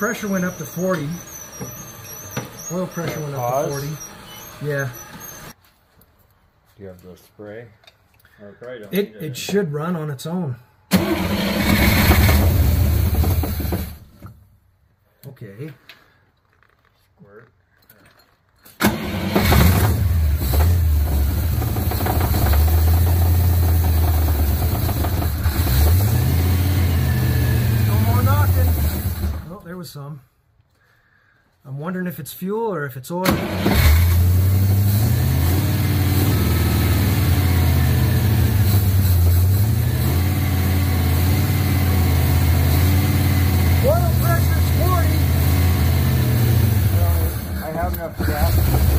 pressure went up to 40. Oil pressure went up to 40. Yeah. Do you have the spray? Or probably don't It should run on its own. Okay. Squirt. No more knocking. Oh, there was some. I'm wondering if it's fuel or if it's oil. I have enough gas.